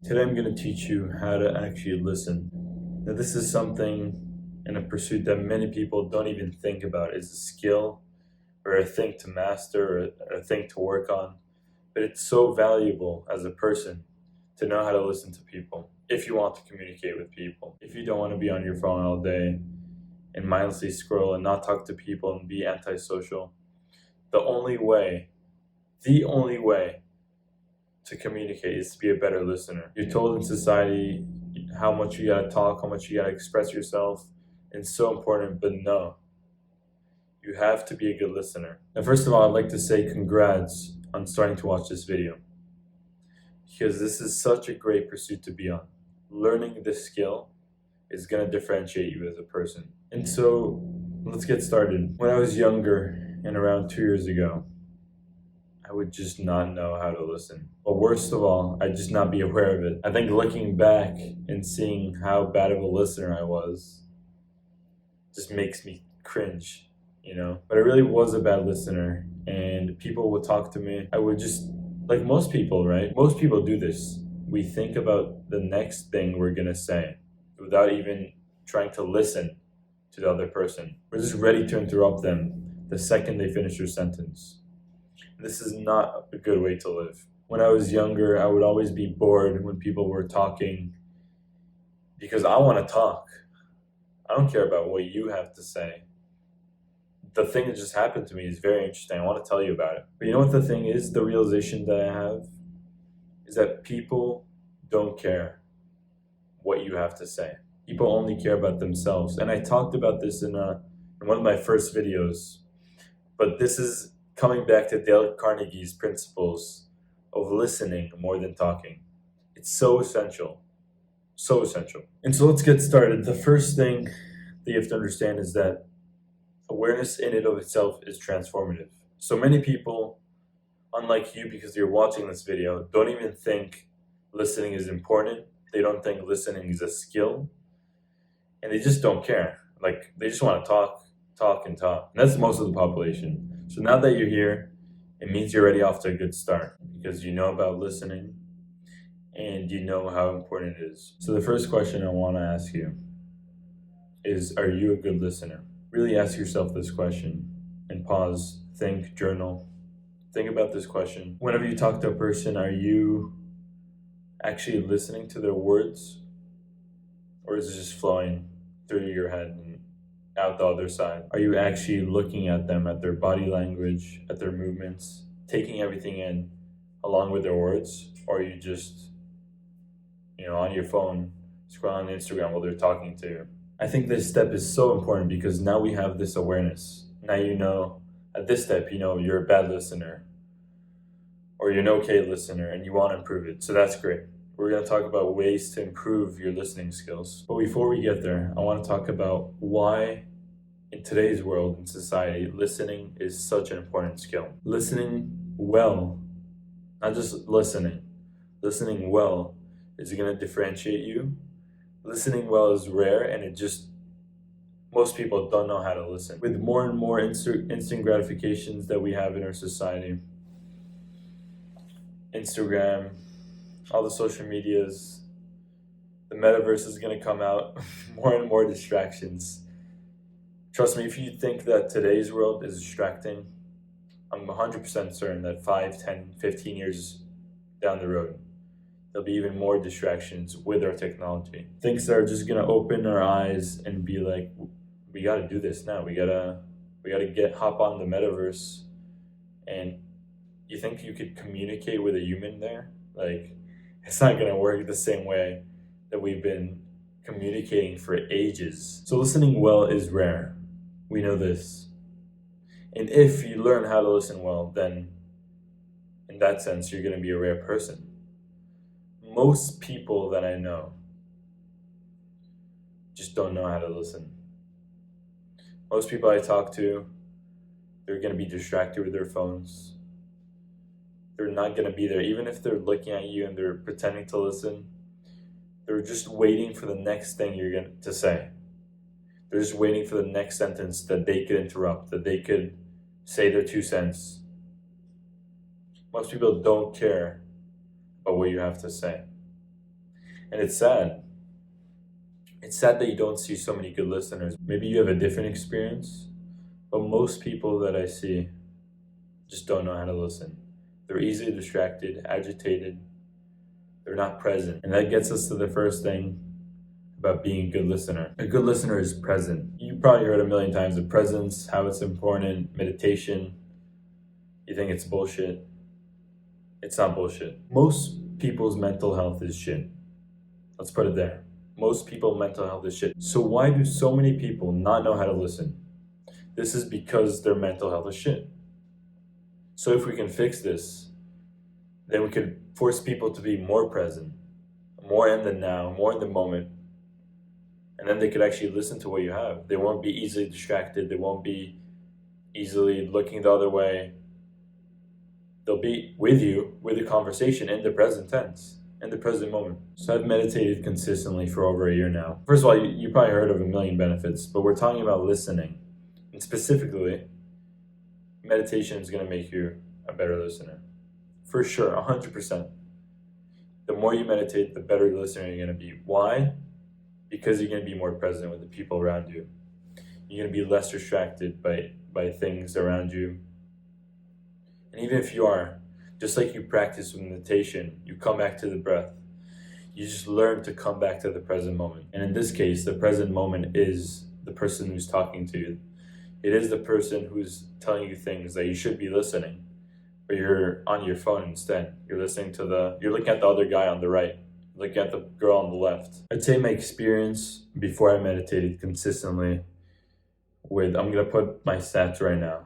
Today I'm going to teach you how to actually listen. Now this is something in a pursuit that many people don't even think about. It's a skill or a thing to master or a thing to work on. But it's so valuable as a person to know how to listen to people if you want to communicate with people. If you don't want to be on your phone all day and mindlessly scroll and not talk to people and be antisocial, the only way to communicate is to be a better listener. You're told in society how much you gotta talk, how much you gotta express yourself, and it's so important, but no. You have to be a good listener. And first of all, I'd like to say congrats on starting to watch this video, because this is such a great pursuit to be on. Learning this skill is gonna differentiate you as a person. And so, let's get started. When I was younger, and around 2 years ago, I would just not know how to listen. But worst of all, I'd just not be aware of it. I think looking back and seeing how bad of a listener I was just makes me cringe, But I really was a bad listener, and people would talk to me. I would just, like most people, right? Most people do this. We think about the next thing we're gonna say without even trying to listen to the other person. We're just ready to interrupt them the second they finish their sentence. This is not a good way to live. When I was younger, I would always be bored when people were talking because I want to talk. I don't care about what you have to say. The thing that just happened to me is very interesting. I want to tell you about it. But you know what the thing is? The realization that I have is that people don't care what you have to say. People only care about themselves. And I talked about this in one of my first videos. But this is coming back to Dale Carnegie's principles of listening more than talking. It's so essential. So essential. And so let's get started. The first thing that you have to understand is that awareness in and of itself is transformative. So many people, unlike you, because you're watching this video, don't even think listening is important. They don't think listening is a skill. And they just don't care. Like, they just want to talk. And that's most of the population. So now that you're here, it means you're already off to a good start because you know about listening and you know how important it is. So the first question I want to ask you is, are you a good listener? Really ask yourself this question and pause, think, journal. Think about this question. Whenever you talk to a person, are you actually listening to their words, or is it just flowing through your head and out the other side? Are you actually looking at them, at their body language, at their movements, taking everything in along with their words? Or are you just, on your phone, scrolling Instagram while they're talking to you? I think this step is so important because now we have this awareness. Now you know, at this step, you're a bad listener or you're an okay listener and you want to improve it. So that's great. We're going to talk about ways to improve your listening skills. But before we get there, I want to talk about why in today's world and society, listening is such an important skill. Listening well, not just listening well is going to differentiate you. Listening well is rare, and most people don't know how to listen. With more and more instant gratifications that we have in our society, Instagram, all the social medias, the metaverse is going to come out, more and more distractions. Trust me, if you think that today's world is distracting, I'm 100% certain that 5, 10, 15 years down the road, there'll be even more distractions with our technology. Things that are just going to open our eyes and be like, we got to do this now. We got to hop on the metaverse. And you think you could communicate with a human there? Like, it's not going to work the same way that we've been communicating for ages. So listening well is rare. We know this. And if you learn how to listen well, then in that sense, you're going to be a rare person. Most people that I know just don't know how to listen. Most people I talk to, they're going to be distracted with their phones. They're not going to be there. Even if they're looking at you and they're pretending to listen, they're just waiting for the next thing you're going to say. They're just waiting for the next sentence that they could interrupt, that they could say their 2 cents. Most people don't care about what you have to say. And it's sad. It's sad that you don't see so many good listeners. Maybe you have a different experience, but most people that I see just don't know how to listen. They're easily distracted, agitated, they're not present. And that gets us to the first thing about being a good listener. A good listener is present. You probably heard a million times of presence, how it's important, meditation. You think it's bullshit. It's not bullshit. Most people's mental health is shit. Let's put it there. Most people's mental health is shit. So why do so many people not know how to listen? This is because their mental health is shit. So if we can fix this, then we could force people to be more present, more in the now, more in the moment. And then they could actually listen to what you have. They won't be easily distracted. They won't be easily looking the other way. They'll be with you, with the conversation in the present tense, in the present moment. So I've meditated consistently for over a year now. First of all, you probably heard of a million benefits, but we're talking about listening. And specifically, meditation is going to make you a better listener. For sure, 100%. The more you meditate, the better listener you're going to be. Why? Because you're going to be more present with the people around you. You're going to be less distracted by things around you. And even if you are, just like you practice with meditation, you come back to the breath. You just learn to come back to the present moment. And in this case, the present moment is the person who's talking to you. It is the person who's telling you things that you should be listening, but you're on your phone instead. You're looking at the other guy on the right, looking at the girl on the left. I'd say my experience before I meditated consistently I'm gonna put my stats right now.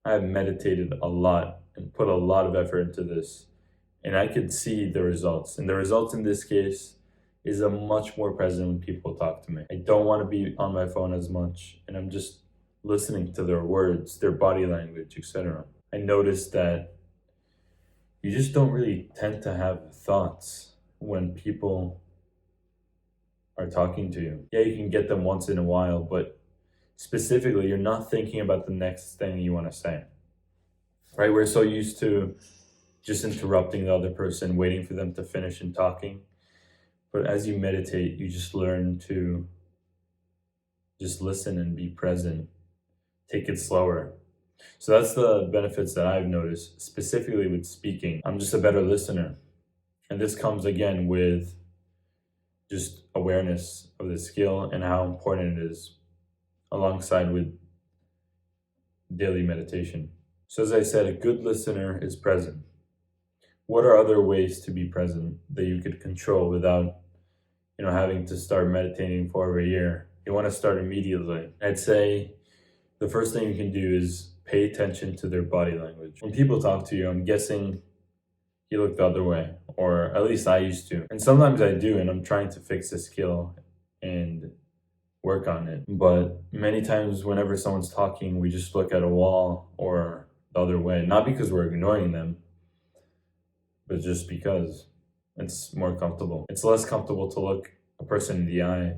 I have meditated a lot and put a lot of effort into this, and I could see the results. And the results in this case is I'm much more present when people talk to me. I don't want to be on my phone as much, and I'm just listening to their words, their body language, etc. I noticed that you just don't really tend to have thoughts when people are talking to you. Yeah, you can get them once in a while, but specifically, you're not thinking about the next thing you want to say, right? We're so used to just interrupting the other person, waiting for them to finish and talking. But as you meditate, you just learn to just listen and be present. Take it slower. So that's the benefits that I've noticed, specifically with speaking. I'm just a better listener. And this comes again with just awareness of the skill and how important it is, alongside with daily meditation. So as I said, a good listener is present. What are other ways to be present that you could control without, having to start meditating for over a year? You want to start immediately. I'd say the first thing you can do is pay attention to their body language. When people talk to you, I'm guessing you look the other way, or at least I used to. And sometimes I do, and I'm trying to fix the skill and work on it. But many times whenever someone's talking, we just look at a wall or the other way. Not because we're ignoring them, but just because it's more comfortable. It's less comfortable to look a person in the eye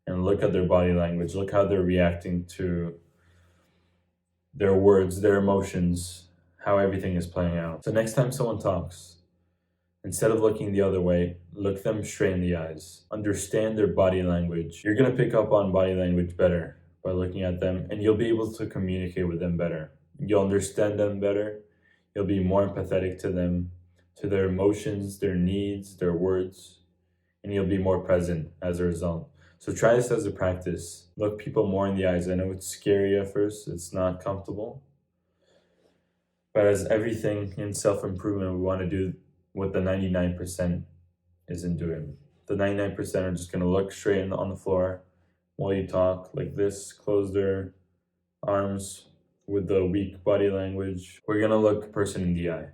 and look at their body language, look how they're reacting to their words, their emotions, how everything is playing out. So next time someone talks, instead of looking the other way, look them straight in the eyes. Understand their body language. You're going to pick up on body language better by looking at them, and you'll be able to communicate with them better. You'll understand them better. You'll be more empathetic to them, to their emotions, their needs, their words, and you'll be more present as a result. So try this as a practice. Look people more in the eyes. I know it's scary at first. It's not comfortable. But as everything in self-improvement, we want to do what the 99% isn't doing. The 99% are just going to look straight on the floor while you talk like this, close their arms with the weak body language. We're going to look a person in the eye.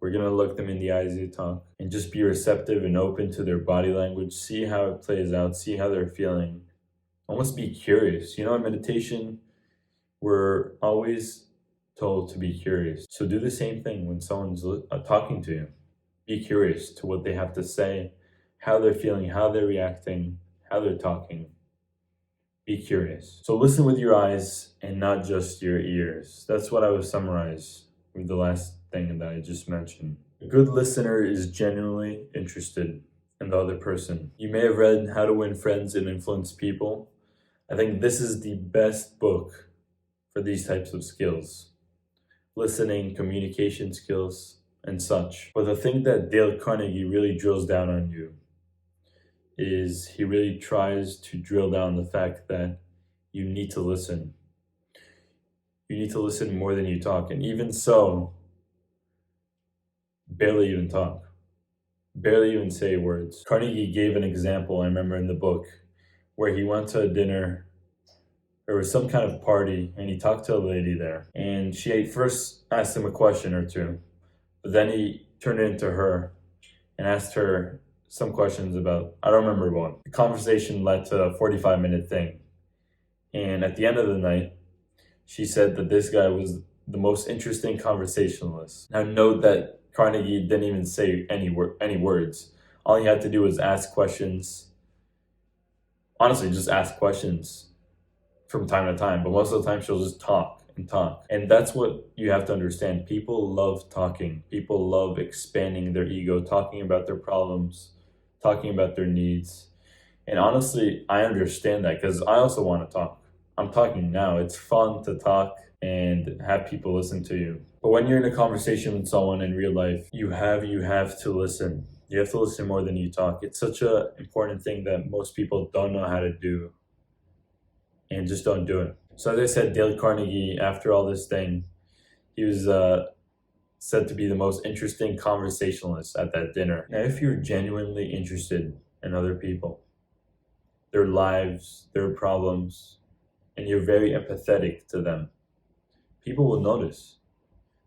We're going to look them in the eyes as you talk and just be receptive and open to their body language. See how it plays out. See how they're feeling. Almost be curious. In meditation, we're always told to be curious. So do the same thing when someone's talking to you. Be curious to what they have to say, how they're feeling, how they're reacting, how they're talking. Be curious. So listen with your eyes and not just your ears. That's what I would summarize with the last thing that I just mentioned. A good listener is genuinely interested in the the other person. You may have read How to Win Friends and Influence People. I think this is the best book for these types of skills. Listening, communication skills, and such. But the thing that Dale Carnegie really drills down on you is he really tries to drill down the fact that you need to listen. You need to listen more than you talk. And even so, barely even talk. Barely even say words. Carnegie gave an example, I remember in the book, where he went to a dinner. There was some kind of party, and he talked to a lady there. And she first asked him a question or two, but then he turned it into her and asked her some questions about, I don't remember what. The conversation led to a 45-minute thing. And at the end of the night, she said that this guy was the most interesting conversationalist. Now note that Carnegie didn't even say any words. All he had to do was ask questions. Honestly, just ask questions from time to time. But most of the time, she'll just talk and talk. And that's what you have to understand. People love talking. People love expanding their ego, talking about their problems, talking about their needs. And honestly, I understand that because I also want to talk. I'm talking now. It's fun to talk and have people listen to you. But when you're in a conversation with someone in real life, you have to listen. You have to listen more than you talk. It's such an important thing that most people don't know how to do and just don't do it. So as I said, Dale Carnegie, after all this thing, he was said to be the most interesting conversationalist at that dinner. Now, if you're genuinely interested in other people, their lives, their problems, and you're very empathetic to them, people will notice.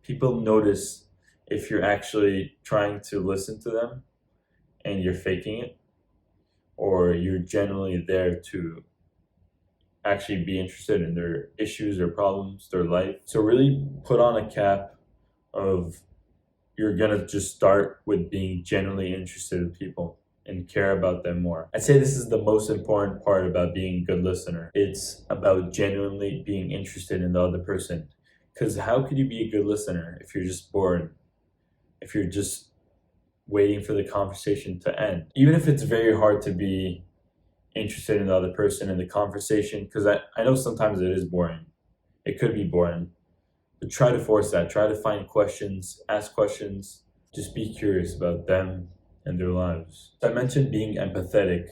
People notice if you're actually trying to listen to them and you're faking it, or you're genuinely there to actually be interested in their issues, their problems, their life. So really put on a cap of you're gonna just start with being genuinely interested in people and care about them more. I'd say this is the most important part about being a good listener. It's about genuinely being interested in the other person. Because how could you be a good listener if you're just bored? If you're just waiting for the conversation to end? Even if it's very hard to be interested in the other person in the conversation, because I know sometimes it is boring. It could be boring. But try to force that. Try to find questions, ask questions. Just be curious about them and their lives. So I mentioned being empathetic.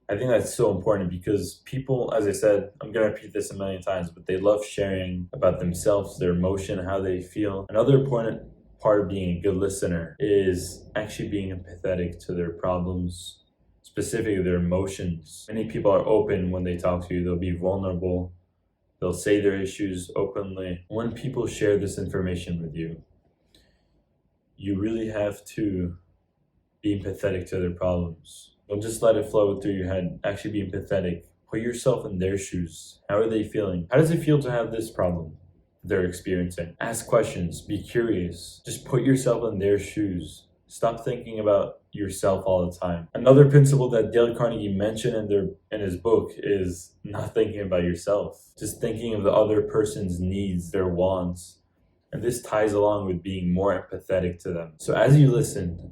I think that's so important because people, as I said, I'm going to repeat this a million times, but they love sharing about themselves, their emotion, how they feel. Another important part of being a good listener is actually being empathetic to their problems, specifically their emotions. Many people are open when they talk to you. They'll be vulnerable. They'll say their issues openly. When people share this information with you, you really have to be empathetic to their problems. Don't just let it flow through your head. Actually be empathetic. Put yourself in their shoes. How are they feeling? How does it feel to have this problem they're experiencing? Ask questions. Be curious. Just put yourself in their shoes. Stop thinking about yourself all the time. Another principle that Dale Carnegie mentioned in his book is not thinking about yourself. Just thinking of the other person's needs, their wants. And this ties along with being more empathetic to them. So as you listen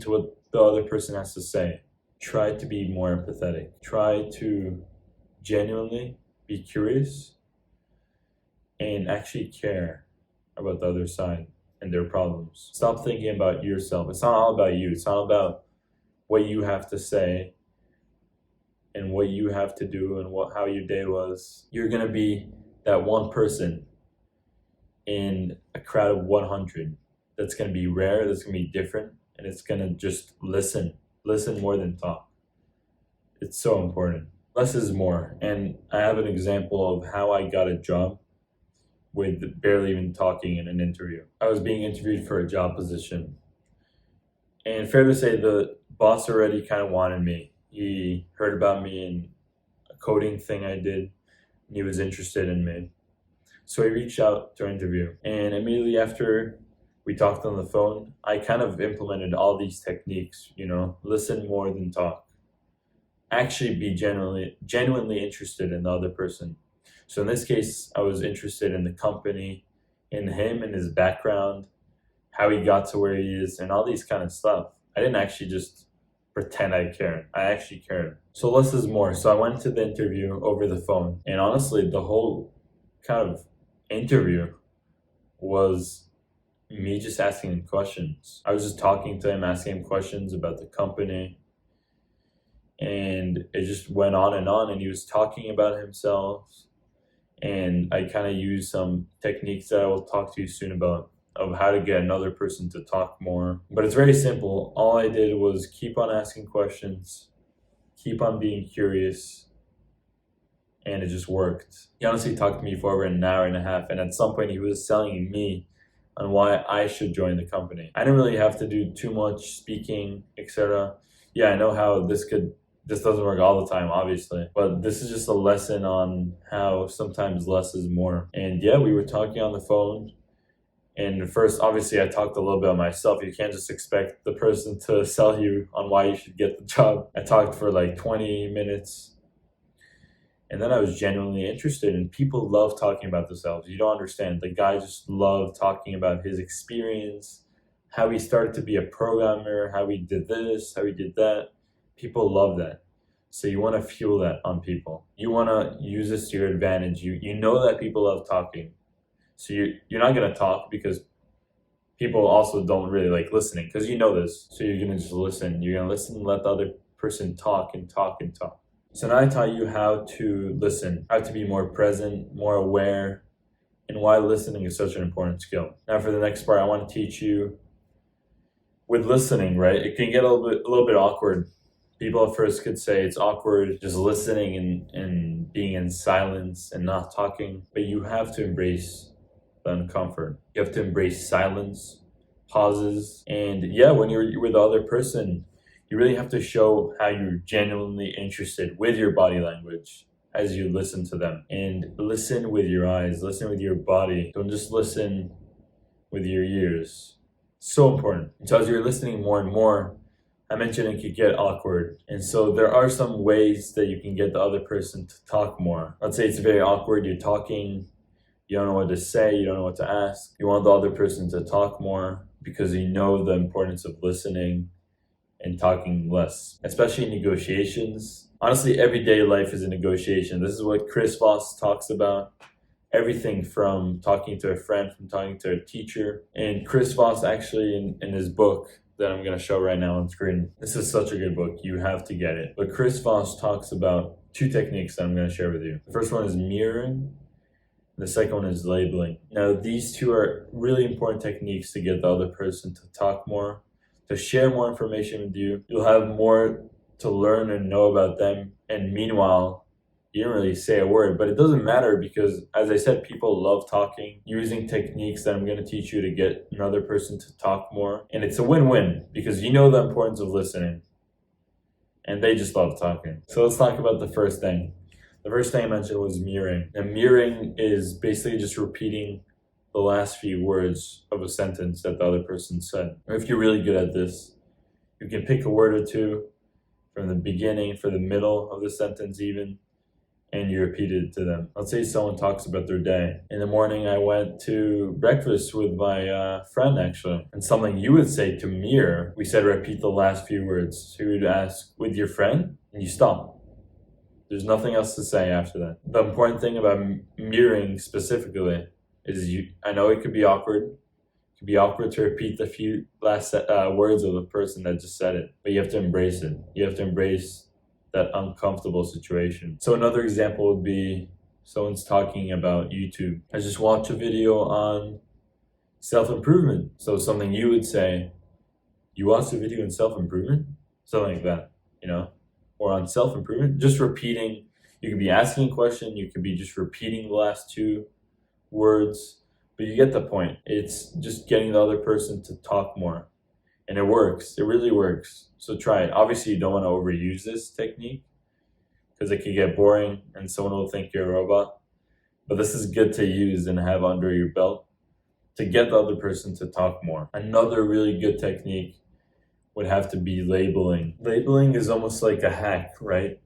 to what the other person has to say, try to be more empathetic. Try to genuinely be curious and actually care about the other side and their problems. Stop thinking about yourself. It's not all about you. It's not about what you have to say and what you have to do and how your day was. You're going to be that one person in a crowd of 100 that's going to be rare, that's going to be different, and it's going to just listen more than talk. It's so important. Less is more. And I have an example of how I got a job with barely even talking in an interview. I was being interviewed for a job position. And fair to say, the boss already kind of wanted me. He heard about me in a coding thing I did, and he was interested in me. So he reached out to interview. And immediately after we talked on the phone, I kind of implemented all these techniques, listen more than talk. Actually be genuinely interested in the other person. So in this case, I was interested in the company, in him and his background, how he got to where he is, and all these kind of stuff. I didn't actually just pretend I care. I actually care. So less is more. So I went to the interview over the phone, and honestly, the whole kind of interview was me just asking him questions. I was just talking to him, asking him questions about the company, and it just went on, and he was talking about himself, and I kind of used some techniques that I will talk to you soon about, of how to get another person to talk more. But it's very simple. All I did was keep on asking questions, keep on being curious, and it just worked. He honestly talked to me for over an hour and a half, and at some point he was telling me on why I should join the company. I didn't really have to do too much speaking, etc. Yeah, I know how this doesn't work all the time, obviously, but this is just a lesson on how sometimes less is more. And yeah, we were talking on the phone, and first, obviously, I talked a little bit about myself. You can't just expect the person to sell you on why you should get the job. I talked for like 20 minutes, and then I was genuinely interested, and people love talking about themselves. You don't understand. The guy just loved talking about his experience, how he started to be a programmer, how he did this, how he did that. People love that. So you want to fuel that on people. You want to use this to your advantage. You know that people love talking. So you're not going to talk because people also don't really like listening, because you know this. So you're going to just listen. You're going to listen and let the other person talk and talk and talk. So now I taught you how to listen, how to be more present, more aware, and why listening is such an important skill. Now for the next part, I want to teach you with listening, right? It can get a little bit awkward. People at first could say it's awkward just listening and being in silence and not talking, but you have to embrace the uncomfort. You have to embrace silence, pauses, and yeah, when you're with the other person, you really have to show how you're genuinely interested with your body language as you listen to them. And listen with your eyes, listen with your body. Don't just listen with your ears. So important. So as you're listening more and more, I mentioned it could get awkward. And so there are some ways that you can get the other person to talk more. Let's say it's very awkward, you're talking, you don't know what to say, you don't know what to ask. You want the other person to talk more because you know the importance of listening and talking less, especially in negotiations. Honestly, everyday life is a negotiation. This is what Chris Voss talks about. Everything from talking to a friend, from talking to a teacher. And Chris Voss actually in his book that I'm going to show right now on screen, this is such a good book. You have to get it. But Chris Voss talks about two techniques that I'm going to share with you. The first one is mirroring. The second one is labeling. Now, these two are really important techniques to get the other person to talk more, to share more information with you. You'll have more to learn and know about them. And meanwhile, you don't really say a word, but it doesn't matter because, as I said, people love talking, using techniques that I'm going to teach you to get another person to talk more. And it's a win-win because you know the importance of listening and they just love talking. So let's talk about the first thing. The first thing I mentioned was mirroring. And mirroring is basically just repeating the last few words of a sentence that the other person said. Or if you're really good at this, you can pick a word or two from the beginning, for the middle of the sentence even, and you repeat it to them. Let's say someone talks about their day. In the morning, I went to breakfast with my friend, actually. And something you would say to mirror, we said repeat the last few words. So you would ask, with your friend? And you stop. There's nothing else to say after that. The important thing about mirroring specifically is I know it could be awkward. It could be awkward to repeat the few last words of the person that just said it. But you have to embrace it. You have to embrace that uncomfortable situation. So another example would be someone's talking about YouTube. I just watched a video on self-improvement. So something you would say, you watched a video on self-improvement? Something like that, or on self-improvement. Just repeating. You could be asking a question. You could be just repeating the last two words, but you get the point. It's just getting the other person to talk more. And it works. It really works. So try it. Obviously, you don't want to overuse this technique because it could get boring and someone will think you're a robot. But this is good to use and have under your belt to get the other person to talk more. Another really good technique would have to be labeling. Labeling is almost like a hack, right?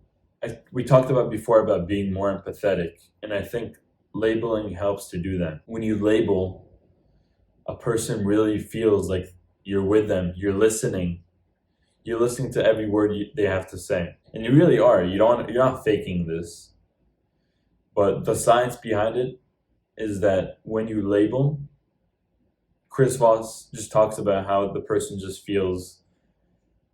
We talked about before about being more empathetic, and I think labeling helps to do that. When you label, a person really feels like you're with them, you're listening, You're listening to every word they have to say. And you really are. You're not faking this. But the science behind it is that when you label, Chris Voss just talks about how the person just feels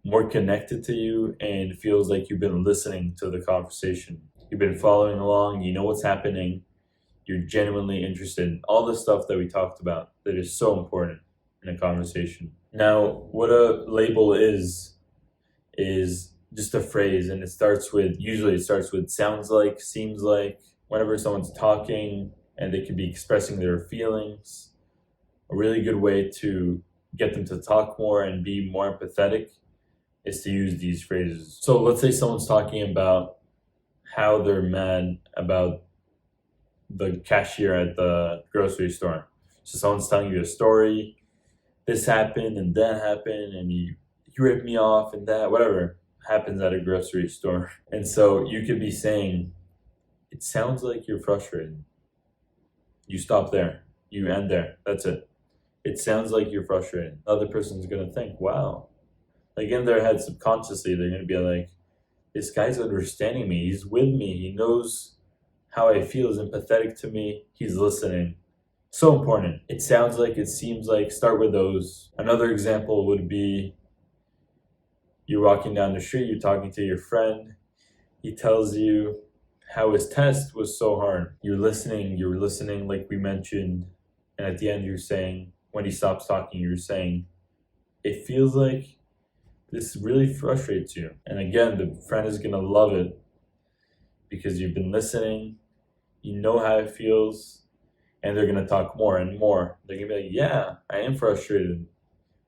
more connected to you and feels like you've been listening to the conversation. You've been following along, you know what's happening, you're genuinely interested in all the stuff that we talked about that is so important in a conversation. Now, what a label is just a phrase, and usually it starts with sounds like, seems like. Whenever someone's talking and they could be expressing their feelings, a really good way to get them to talk more and be more empathetic is to use these phrases. So let's say someone's talking about how they're mad about the cashier at the grocery store. So someone's telling you a story, this happened and that happened, and you ripped me off and that, whatever happens at a grocery store. And so you could be saying, it sounds like you're frustrated. You stop there. You end there. That's it. It sounds like you're frustrated. The other person's going to think, wow. Like in their head, subconsciously, they're going to be like, this guy's understanding me. He's with me. He knows how I feel. He's empathetic to me. He's listening. So important. It sounds like, it seems like. Start with those. Another example would be you're walking down the street. You're talking to your friend. He tells you how his test was so hard. You're listening like we mentioned. And at the end, you're saying, when he stops talking, you're saying, it feels like this really frustrates you. And again, the friend is going to love it because you've been listening, you know how it feels, and they're going to talk more and more. They're going to be like, yeah, I am frustrated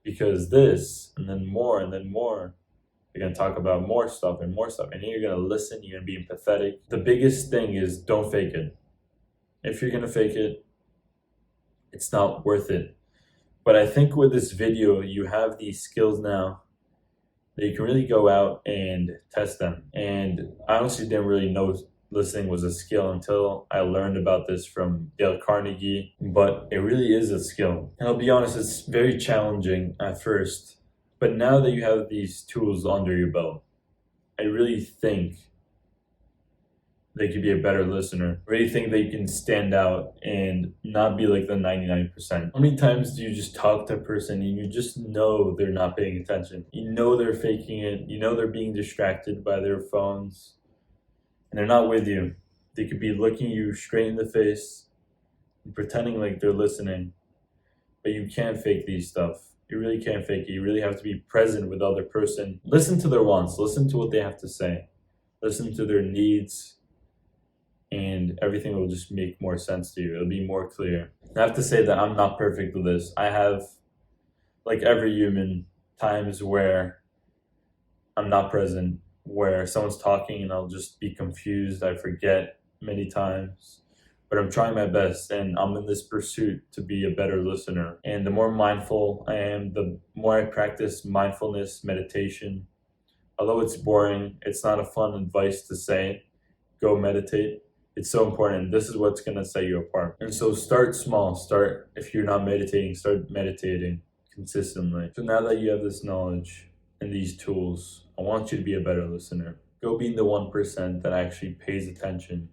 because this, and then more, and then more. You're going to talk about more stuff, and then you're going to listen, you're going to be empathetic. The biggest thing is don't fake it. If you're going to fake it, it's not worth it. But I think with this video, you have these skills now that you can really go out and test them. And I honestly didn't really know listening was a skill until I learned about this from Dale Carnegie, but it really is a skill. And I'll be honest, it's very challenging at first, but now that you have these tools under your belt, I really think they could be a better listener. I really think they can stand out and not be like the 99%. How many times do you just talk to a person and you just know they're not paying attention? You know they're faking it. You know they're being distracted by their phones. And they're not with you. They could be looking you straight in the face and pretending like they're listening. But you can't fake these stuff. You really can't fake it. You really have to be present with the other person. Listen to their wants. Listen to what they have to say. Listen to their needs. And everything will just make more sense to you. It'll be more clear. I have to say that I'm not perfect with this. I have, like every human, times where I'm not present, where someone's talking and I'll just be confused. I forget many times. But I'm trying my best, and I'm in this pursuit to be a better listener. And the more mindful I am, the more I practice mindfulness, meditation. Although it's boring, it's not a fun advice to say, go meditate. It's so important. This is what's going to set you apart. And so start small. If you're not meditating, start meditating consistently. So now that you have this knowledge and these tools, I want you to be a better listener. Go be the 1% that actually pays attention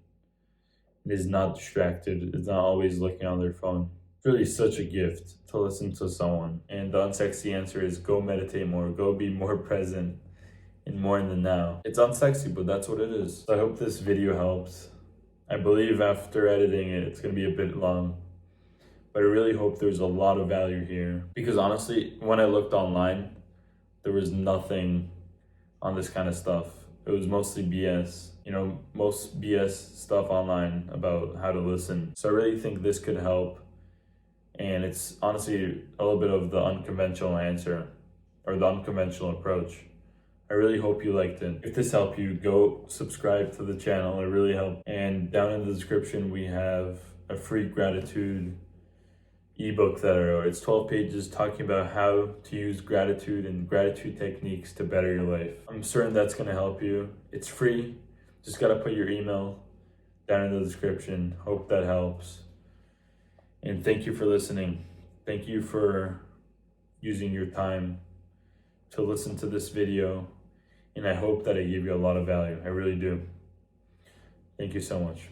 and is not distracted, is not always looking on their phone. It's really such a gift to listen to someone. And the unsexy answer is go meditate more, go be more present and more in the now. It's unsexy, but that's what it is. So I hope this video helps. I believe after editing it, it's going to be a bit long, but I really hope there's a lot of value here. Because honestly, when I looked online, there was nothing on this kind of stuff. It was mostly BS. Most BS stuff online about how to listen. So I really think this could help. And it's honestly a little bit of the unconventional answer or the unconventional approach. I really hope you liked it. If this helped you, go subscribe to the channel. It really helped. And down in the description, we have a free gratitude ebook that I wrote. It's 12 pages talking about how to use gratitude and gratitude techniques to better your life. I'm certain that's going to help you. It's free. Just got to put your email down in the description. Hope that helps. And thank you for listening. Thank you for using your time to listen to this video, and I hope that it gave you a lot of value. I really do. Thank you so much.